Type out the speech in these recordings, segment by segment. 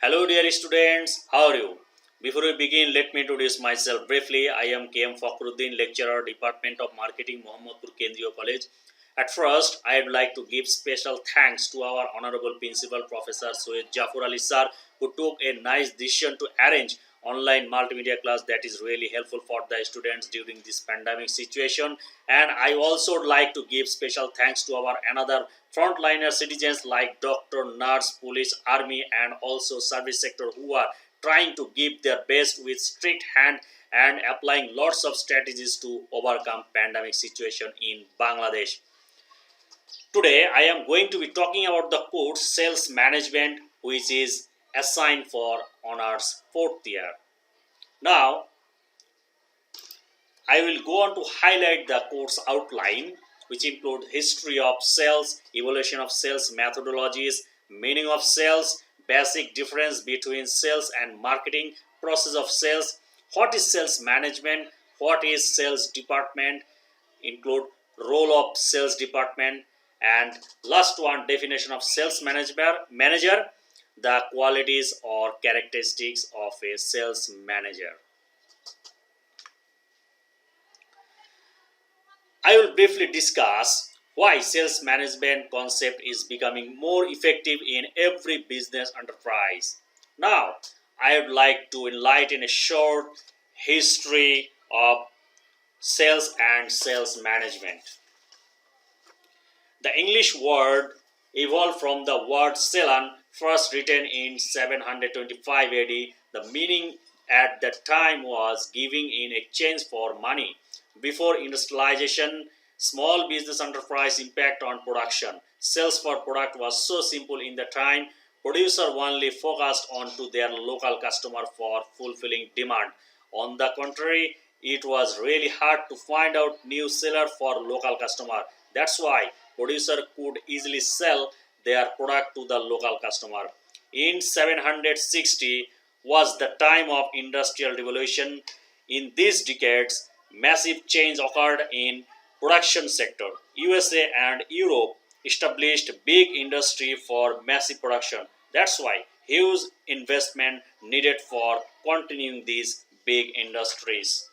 Hello, dear students. How are you? Before we begin, let me introduce myself briefly. I am KM Fakhruddin, lecturer, Department of Marketing, Mohammadpur Kendriya College. At first, I would like to give special thanks to our honorable principal, Professor Soed Jafur Ali sir, who took a nice decision to arrange online multimedia class that is really helpful for the students during this pandemic situation. And I also would like to give special thanks to our another frontliner citizens like doctor, nurse, police, army, and also service sector who are trying to give their best with strict hand and applying lots of strategies to overcome pandemic situation in Bangladesh. Today I am going to be talking about the course Sales Management, which is assigned for honors 4th year. Now I will go on to highlight the course outline, which include history of sales, evolution of sales methodologies, meaning of sales, basic difference between sales and marketing, process of sales, what is sales management, what is sales department, include role of sales department, and last one definition of sales manager, the qualities or characteristics of a sales manager. I will briefly discuss why sales management concept is becoming more effective in every business enterprise. Now, I would like to enlighten a short history of sales and sales management. The English word evolved from the word "selan", first written in 725 AD. The meaning at that time was giving in exchange for money. Before industrialization, small business enterprise impact on production. Sales for product was so simple in the time. Producer only focused on to their local customer for fulfilling demand. On the contrary, it was really hard to find out new seller for local customer. That's why producer could easily sell their product to the local customer. In 760 was the time of industrial revolution. In these decades, massive change occurred in production sector. USA and Europe established big industry for massive production. That's why huge investment needed for continuing these big industries.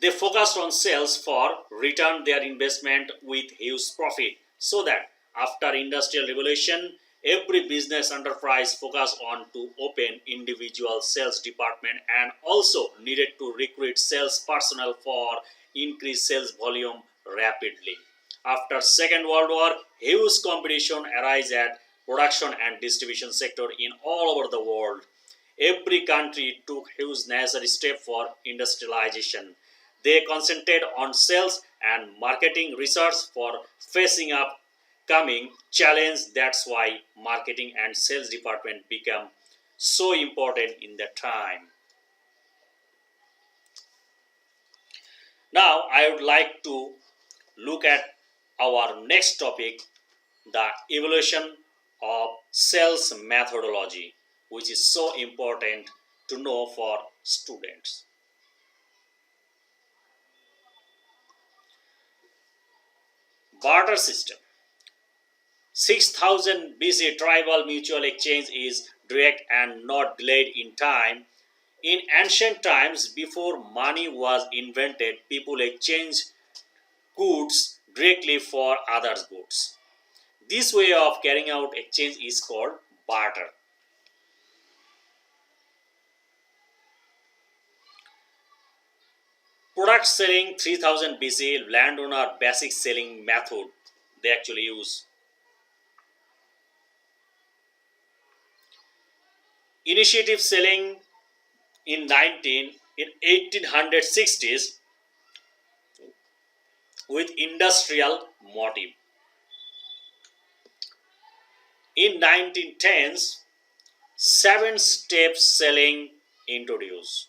They focused on sales for return their investment with huge profit, so that after industrial revolution every business enterprise focused on to open individual sales department and also needed to recruit sales personnel for increase sales volume rapidly. After Second World War, huge competition arose at production and distribution sector in all over the world. Every country took huge necessary step for industrialization. They concentrated on sales and marketing research for facing up coming challenge. That's why marketing and sales department become so important in that time. Now I would like to look at our next topic, the evolution of sales methodology, which is so important to know for students. Barter system. 6000 BC tribal mutual exchange is direct and not delayed in time. In ancient times, before money was invented, people exchanged goods directly for others' goods. This way of carrying out exchange is called barter. Product selling 3000 BC, landowner basic selling method they actually use. Initiative selling in 1860s with industrial motive. In 1910s, 7-step selling introduced,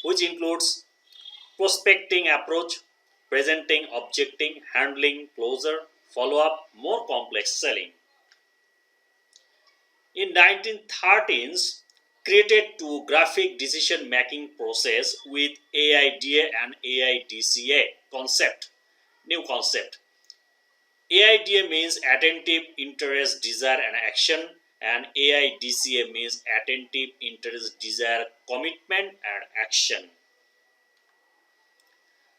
which includes prospecting approach, presenting, objecting, handling, closure, follow-up, more complex selling. In 1913s, created two graphic decision making process with AIDA and AIDCA concept, new concept. AIDA means attentive, interest, desire and action. and AIDCA means attentive, interest, desire, commitment, and action.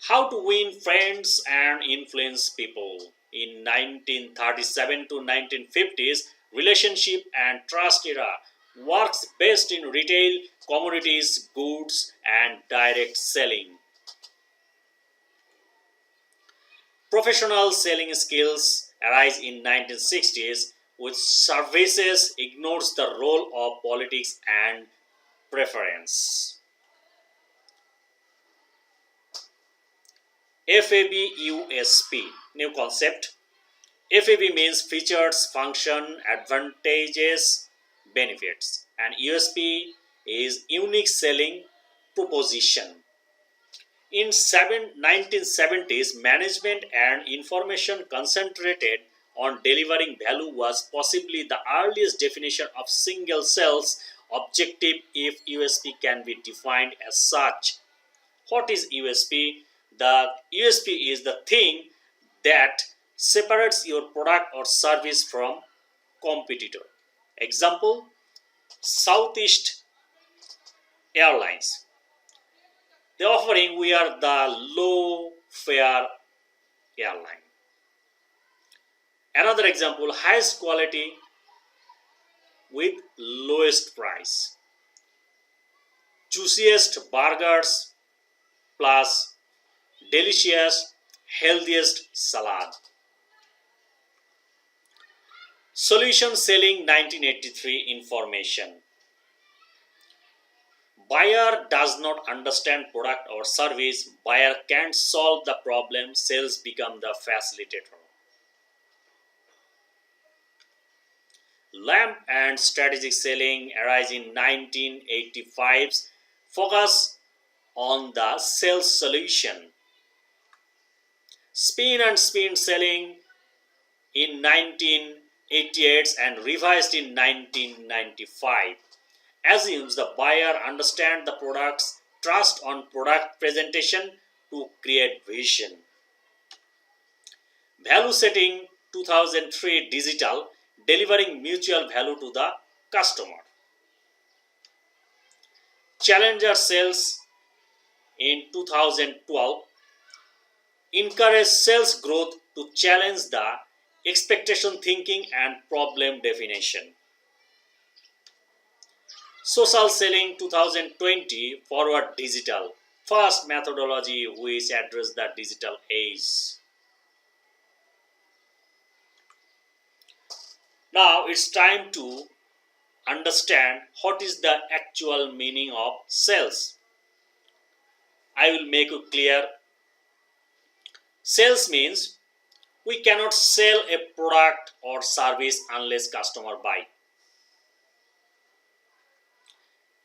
How to win friends and influence people. In 1937 to 1950s, relationship and trust era works best in retail, commodities, goods, and direct selling. Professional selling skills arise in 1960s, which services ignores the role of politics and preference. FABUSP, new concept. FAB means features, function, advantages, benefits, and USP is unique selling proposition. In 1970s, management and information concentrated on delivering value was possibly the earliest definition of single sales objective if USP can be defined as such. What is USP? The USP is the thing that separates your product or service from competitor. Example, Southeast Airlines. The offering, we are the low fare airline. Another example, highest quality with lowest price. Juiciest burgers plus delicious healthiest salad. Solution selling 1983 information. Buyer does not understand product or service. Buyer can't solve the problem. Sales become the facilitator. Lamp and strategic selling arise in 1985's focus on the sales solution. Spin and spin selling in 1988 and revised in 1995 assumes the buyer understand the products, trust on product presentation to create vision. Value setting 2003 digital, delivering mutual value to the customer. Challenger sales in 2012 encourage sales growth to challenge the expectation thinking and problem definition. Social selling 2020 forward digital, first methodology which address the digital age. Now it's time to understand what is the actual meaning of sales. I will make it clear. Sales means we cannot sell a product or service unless customer buy.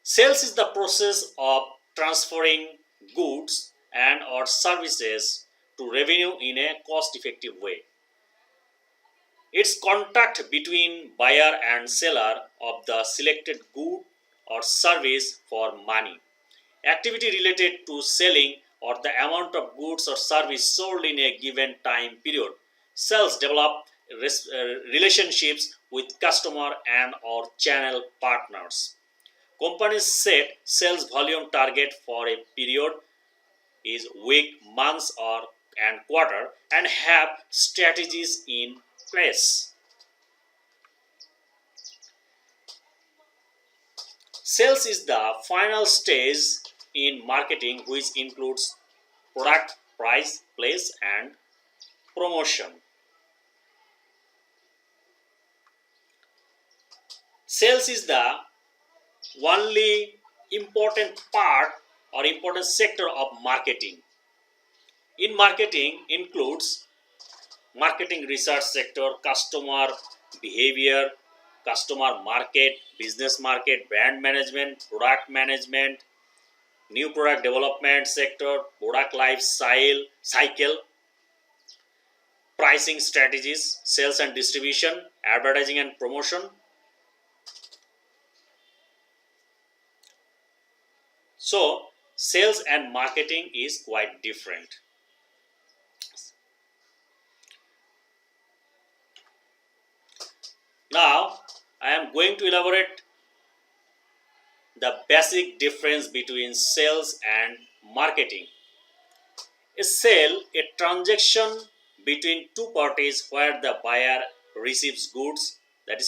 Sales is the process of transferring goods and or services to revenue in a cost-effective way. It's contact between buyer and seller of the selected good or service for money. Activity related to selling or the amount of goods or service sold in a given time period. Sales develop relationships with customer and or channel partners. Companies set sales volume target for a period is week, months or and quarter and have strategies in place. Sales is the final stage in marketing which includes product, price, place and promotion. Sales is the only important part or important sector of marketing. In marketing includes marketing research sector, customer behavior, customer market, business market, brand management, product management, new product development sector, product life cycle, pricing strategies, sales and distribution, advertising and promotion. So, sales and marketing is quite different. Now, I am going to elaborate the basic difference between sales and marketing. A sale, a transaction between two parties where the buyer receives goods that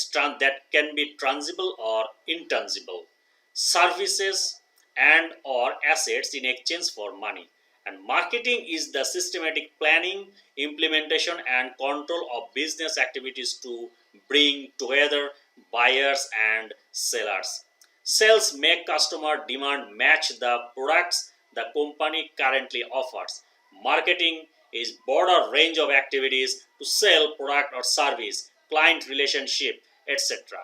can be tangible or intangible, services and or assets in exchange for money. And marketing is the systematic planning, implementation and control of business activities to bring together buyers and sellers. Sales make customer demand match the products the company currently offers. Marketing is broader range of activities to sell product or service, client relationship, etc.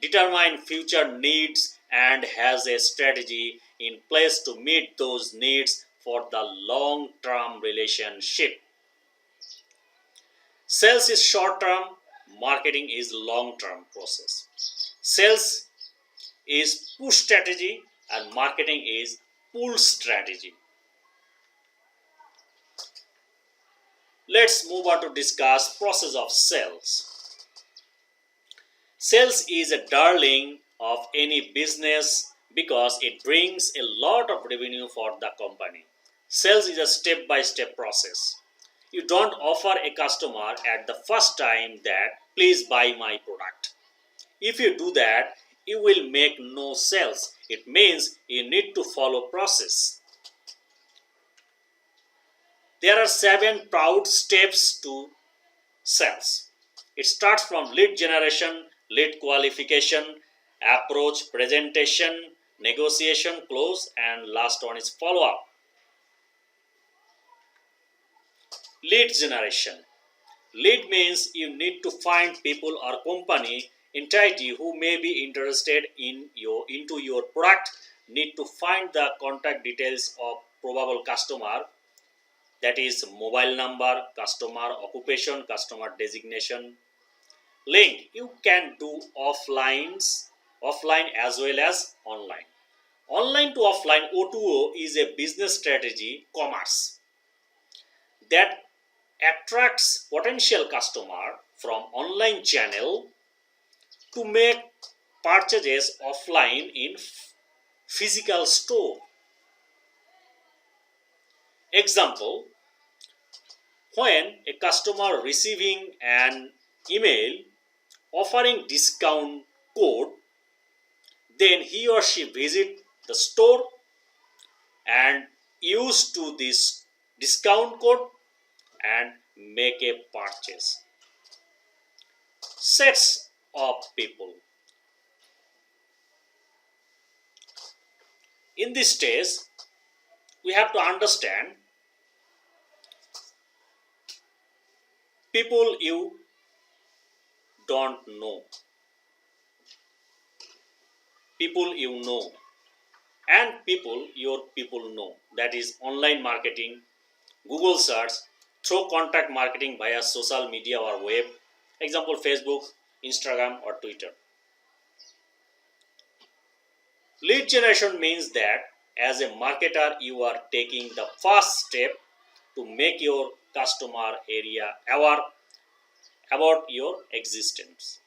Determine future needs and has a strategy in place to meet those needs for the long term relationship. Sales is short term, marketing is long term process. Sales is push strategy and marketing is pull strategy. Let's move on to discuss process of sales. Sales is a darling of any business because it brings a lot of revenue for the company. Sales is a step by step process. You don't offer a customer at the first time that please buy my product. If you do that, you will make no sales. It means you need to follow process. There are 7 proud steps to sales. It starts from lead generation, lead qualification, approach, presentation, negotiation, close, and last one is follow up. Lead generation. Lead means you need to find people or company entity who may be interested into your product. Need to find the contact details of probable customer, that is mobile number, customer occupation, customer designation. Link you can do offline as well as online. Online to offline O2O is a business strategy commerce that attracts potential customer from online channel to make purchases offline in physical store. Example, when a customer receiving an email offering discount code, then he or she visit the store and use to this discount code and make a purchase. Sets of people. In this stage, we have to understand people you don't know, people you know, and people your people know. That is online marketing, Google search, through contact marketing via social media or web. Example, Facebook, Instagram, or Twitter. Lead generation means that as a marketer, you are taking the first step to make your customer area aware about your existence.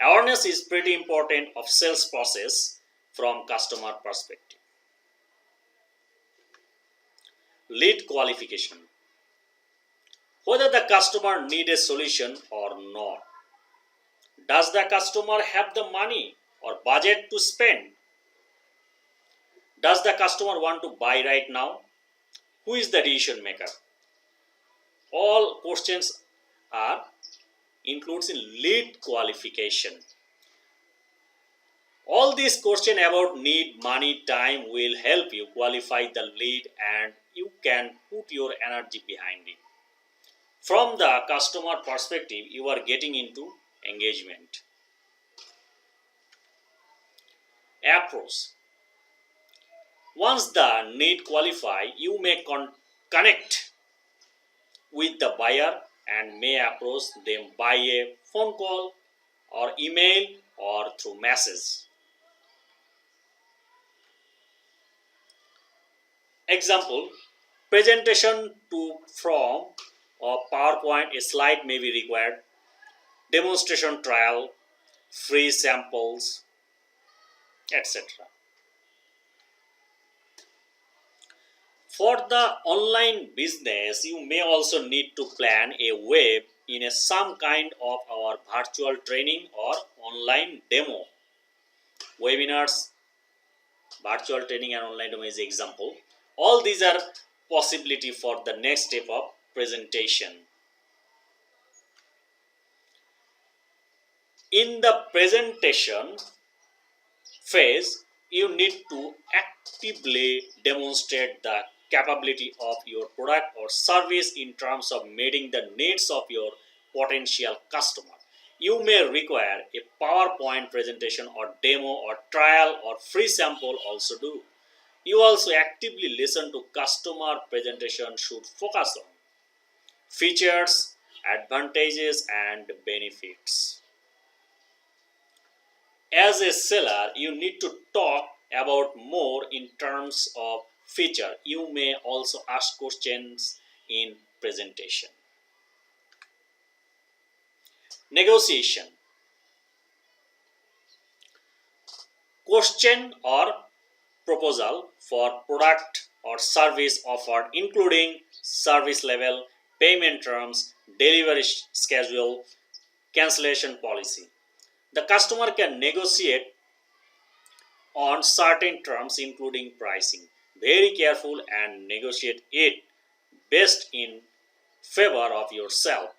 Awareness is pretty important of sales process from customer perspective. Lead qualification. Whether the customer need a solution or not. Does the customer have the money or budget to spend? Does the customer want to buy right now? Who is the decision maker? All questions are includes in lead qualification. All these questions about need, money, time will help you qualify the lead and you can put your energy behind it. From the customer perspective, you are getting into engagement. Approach. Once the need qualify, you may connect with the buyer and may approach them by a phone call or email or through message. Example, presentation to from or PowerPoint, a slide may be required. Demonstration trial, free samples, etc. For the online business, you may also need to plan a web in some kind of our virtual training or online demo. Webinars, virtual training and online demo is example. All these are possibility for the next step of presentation. In the presentation phase, you need to actively demonstrate the capability of your product or service in terms of meeting the needs of your potential customer. You may require a PowerPoint presentation or demo or trial or free sample also do. You also actively listen to customer presentation should focus on features, advantages and benefits. As a seller, you need to talk about more in terms of feature. You may also ask questions in presentation. Negotiation. Question or proposal for product or service offered, including service level, payment terms, delivery schedule, cancellation policy. The customer can negotiate on certain terms including pricing. Very careful and negotiate it best in favor of yourself.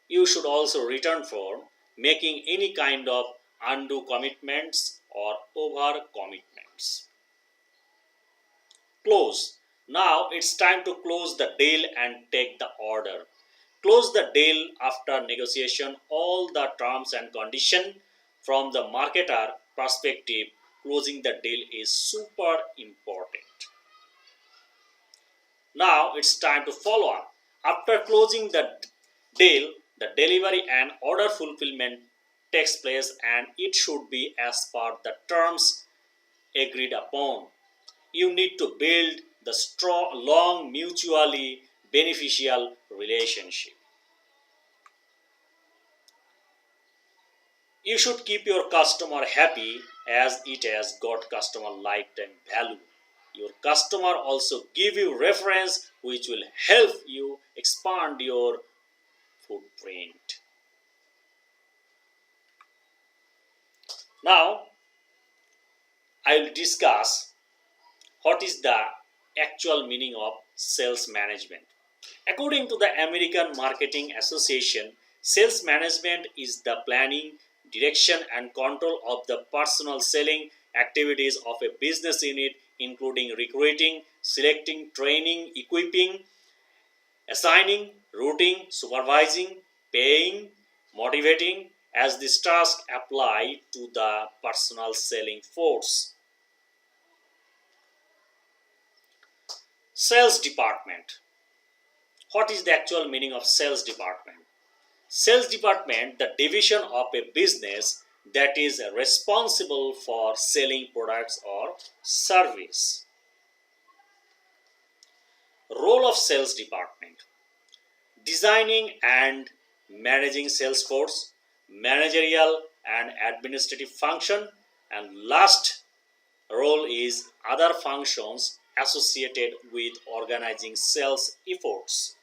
You should also return for making any kind of undue commitments or over commitments. Close. Now it's time to close the deal and take the order. Close the deal after negotiation all the terms and conditions. From the marketer perspective, closing the deal is super important. Now it's time to follow up. After closing the deal, the delivery and order fulfillment takes place and it should be as per the terms agreed upon. You need to build the strong, long, mutually beneficial relationship. You should keep your customer happy as it has got customer lifetime value. Your customer also give you reference which will help you expand your footprint. Now I will discuss what is the actual meaning of sales management. According to the American Marketing Association, sales management is the planning, direction and control of the personal selling activities of a business unit, including recruiting, selecting, training, equipping, assigning, routing, supervising, paying, motivating, as this task apply to the personal selling force. Sales department. What is the actual meaning of sales department? Sales department, the division of a business that is responsible for selling products or service. Role of sales department: designing and managing sales force, managerial and administrative function, and last role is other functions associated with organizing sales efforts.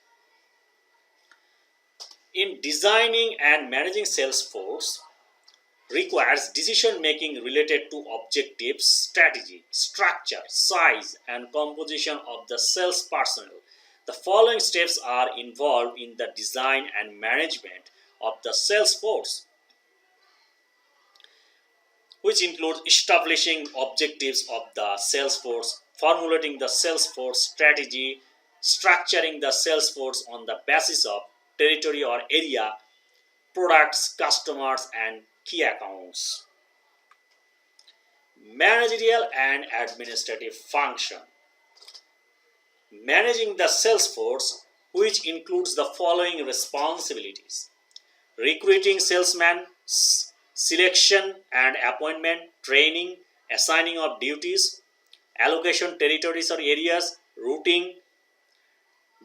In designing and managing sales force requires decision making related to objectives, strategy, structure, size, and composition of the sales personnel. The following steps are involved in the design and management of the sales force, which includes establishing objectives of the sales force, formulating the sales force strategy, structuring the sales force on the basis of territory or area, products, customers, and key accounts. Managerial and administrative function. Managing the sales force, which includes the following responsibilities: recruiting salesmen, selection and appointment, training, assigning of duties, allocation territories or areas, routing,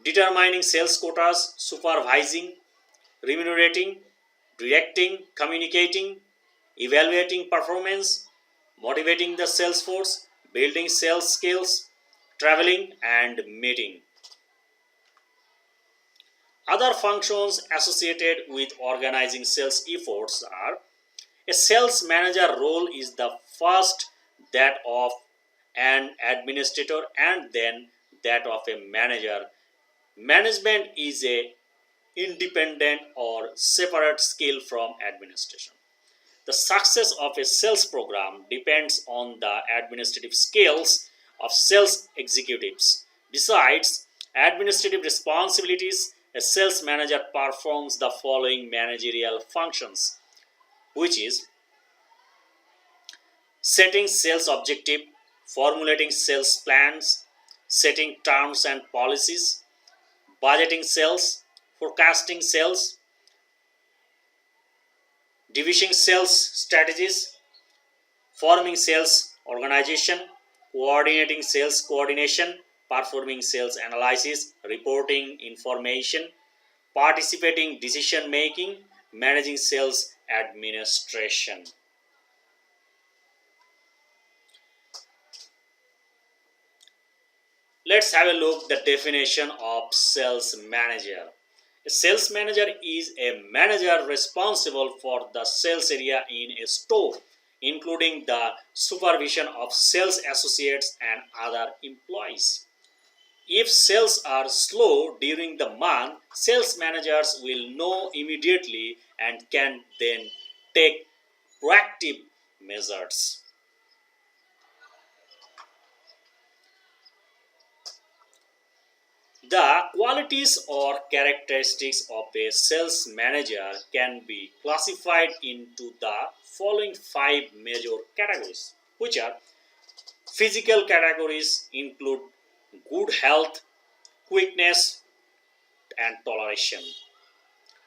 determining sales quotas, supervising, remunerating, directing, communicating, evaluating performance, motivating the sales force, building sales skills, traveling, and meeting. Other functions associated with organizing sales efforts are: a sales manager role is the first that of an administrator and then that of a manager. Management is a independent or separate skill from administration. The success of a sales program depends on the administrative skills of sales executives. Besides administrative responsibilities, a sales manager performs the following managerial functions, which is setting sales objective, formulating sales plans, setting terms and policies, budgeting sales, forecasting sales, division sales strategies, forming sales organization, coordinating sales coordination, performing sales analysis, reporting information, participating decision making, managing sales administration. Let's have a look the definition of sales manager. A sales manager is a manager responsible for the sales area in a store, including the supervision of sales associates and other employees. If sales are slow during the month, sales managers will know immediately and can then take proactive measures. The qualities or characteristics of a sales manager can be classified into the following five major categories, which are: physical categories include good health, quickness, and toleration.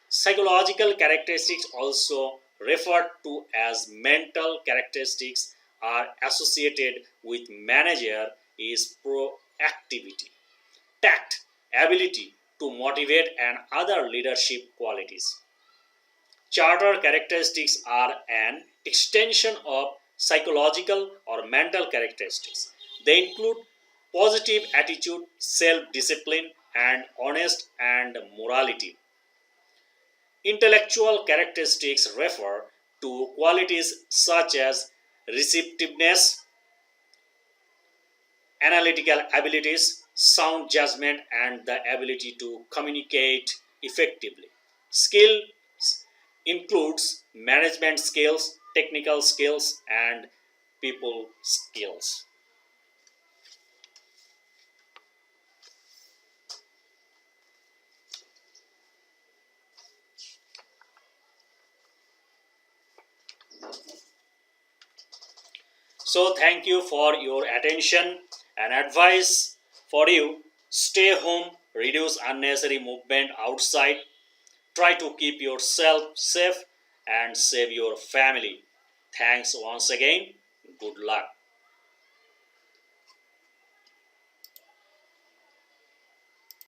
Psychological characteristics, also referred to as mental characteristics, are associated with manager is proactivity, tact, ability to motivate, and other leadership qualities. Charter characteristics are an extension of psychological or mental characteristics. They include positive attitude, self discipline, and honest and morality. Intellectual characteristics refer to qualities such as receptiveness, analytical abilities, sound judgment, and the ability to communicate effectively. Skill includes management skills, technical skills, and people skills. So, thank you for your attention and advice for you. Stay home, reduce unnecessary movement outside, try to keep yourself safe and save your family. Thanks once again. Good luck.